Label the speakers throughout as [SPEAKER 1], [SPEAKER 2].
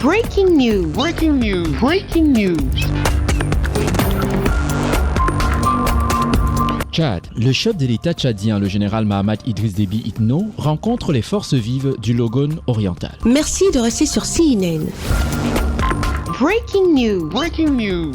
[SPEAKER 1] Breaking news.
[SPEAKER 2] Breaking news.
[SPEAKER 1] Breaking news.
[SPEAKER 3] Tchad. Le chef de l'État tchadien, le général Mahamat Idriss Déby Itno, rencontre les forces vives du Logone oriental.
[SPEAKER 4] Merci de rester sur CNN.
[SPEAKER 1] Breaking news.
[SPEAKER 2] Breaking news.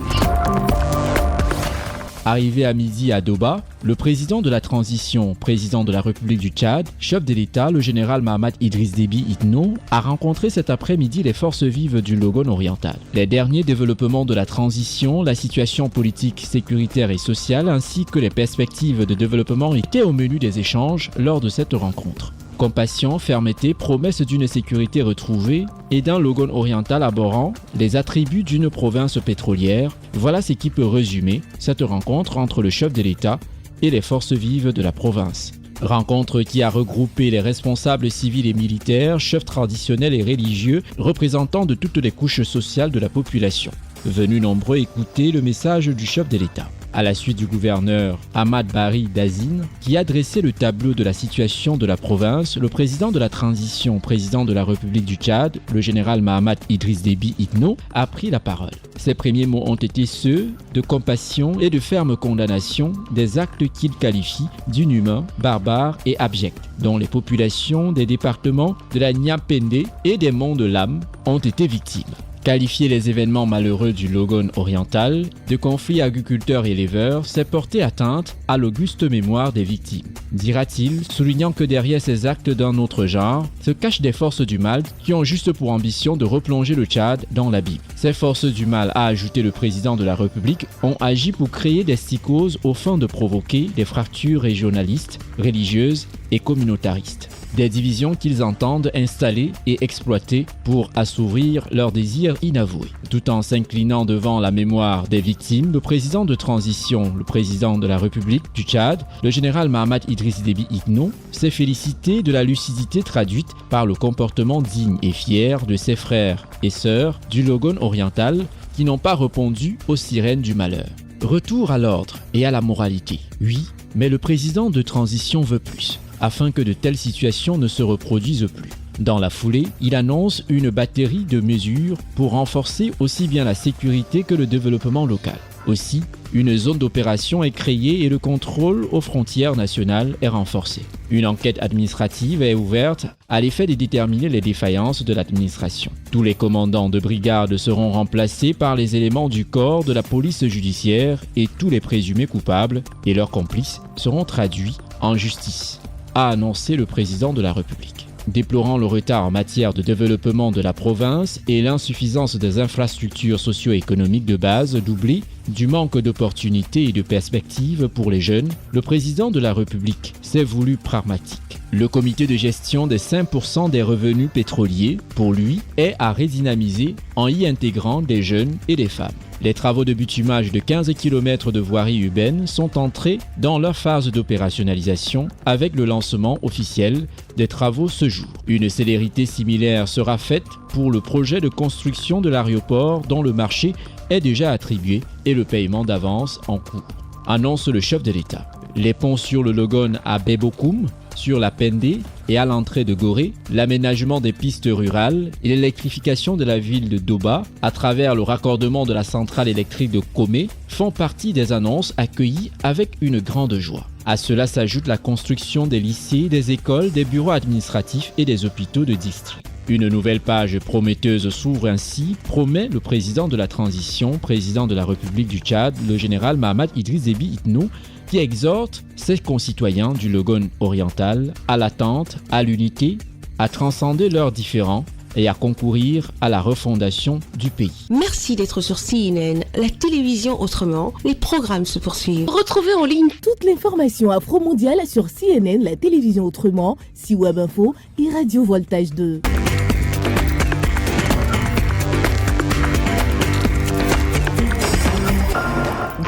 [SPEAKER 3] Arrivé à midi à Doba, le président de la transition, président de la République du Tchad, chef de l'État, le général Mahamat Idriss Déby Itno, a rencontré cet après-midi les forces vives du Logone oriental. Les derniers développements de la transition, la situation politique, sécuritaire et sociale, ainsi que les perspectives de développement étaient au menu des échanges lors de cette rencontre. Compassion, fermeté, promesse d'une sécurité retrouvée et d'un Logone oriental abhorrant les attributs d'une province pétrolière, voilà ce qui peut résumer cette rencontre entre le chef de l'État et les forces vives de la province. Rencontre qui a regroupé les responsables civils et militaires, chefs traditionnels et religieux, représentants de toutes les couches sociales de la population. Venus nombreux écouter le message du chef de l'État. À la suite du gouverneur Ahmad Bari Dazine, qui a dressé le tableau de la situation de la province, le président de la transition, président de la République du Tchad, le général Mahamat Idriss Déby Itno, a pris la parole. Ses premiers mots ont été ceux de compassion et de ferme condamnation des actes qu'il qualifie d'inhumains, barbares et abjects, dont les populations des départements de la Niapende et des monts de Lam ont été victimes. Qualifier les événements malheureux du Logone oriental de conflits agriculteurs-éleveurs, c'est porter atteinte à l'auguste mémoire des victimes, dira-t-il, soulignant que derrière ces actes d'un autre genre se cachent des forces du mal qui ont juste pour ambition de replonger le Tchad dans l'abîme. Ces forces du mal, a ajouté le président de la République, ont agi pour créer des psychoses aux fins de provoquer des fractures régionalistes, religieuses et communautaristes. Des divisions qu'ils entendent installer et exploiter pour assouvir leurs désirs inavoués. Tout en s'inclinant devant la mémoire des victimes, le président de transition, le président de la République du Tchad, le général Mahamat Idriss Déby Itno, s'est félicité de la lucidité traduite par le comportement digne et fier de ses frères et sœurs du Logone oriental qui n'ont pas répondu aux sirènes du malheur. Retour à l'ordre et à la moralité. Oui, mais le président de transition veut plus, afin que de telles situations ne se reproduisent plus. Dans la foulée, il annonce une batterie de mesures pour renforcer aussi bien la sécurité que le développement local. Aussi, une zone d'opération est créée et le contrôle aux frontières nationales est renforcé. Une enquête administrative est ouverte à l'effet de déterminer les défaillances de l'administration. Tous les commandants de brigade seront remplacés par les éléments du corps de la police judiciaire et tous les présumés coupables et leurs complices seront traduits en justice, a annoncé le président de la République. Déplorant le retard en matière de développement de la province et l'insuffisance des infrastructures socio-économiques de base doublée du manque d'opportunités et de perspectives pour les jeunes, le président de la République s'est voulu pragmatique. Le comité de gestion des 5% des revenus pétroliers, pour lui, est à redynamiser en y intégrant des jeunes et des femmes. Les travaux de bitumage de 15 km de voirie urbaine sont entrés dans leur phase d'opérationnalisation avec le lancement officiel des travaux ce jour. Une célérité similaire sera faite pour le projet de construction de l'aéroport dont le marché est déjà attribué et le paiement d'avance en cours, annonce le chef de l'État. Les ponts sur le Logone à Bebokoum, sur la Pendé et à l'entrée de Gorée, l'aménagement des pistes rurales et l'électrification de la ville de Doba à travers le raccordement de la centrale électrique de Komé font partie des annonces accueillies avec une grande joie. À cela s'ajoute la construction des lycées, des écoles, des bureaux administratifs et des hôpitaux de district. Une nouvelle page prometteuse s'ouvre ainsi, promet le président de la transition, président de la République du Tchad, le général Mahamat Idriss Déby Itno, qui exhorte ses concitoyens du Logone oriental à l'attente, à l'unité, à transcender leurs différends et à concourir à la refondation du pays.
[SPEAKER 4] Merci d'être sur CNN, la télévision autrement. Les programmes se poursuivent.
[SPEAKER 5] Retrouvez en ligne toute l'information afro-mondiale sur CNN, la télévision autrement, C-Web Info et Radio Voltage 2.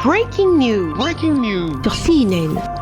[SPEAKER 1] Breaking news.
[SPEAKER 2] Breaking news.
[SPEAKER 4] Sur CNN.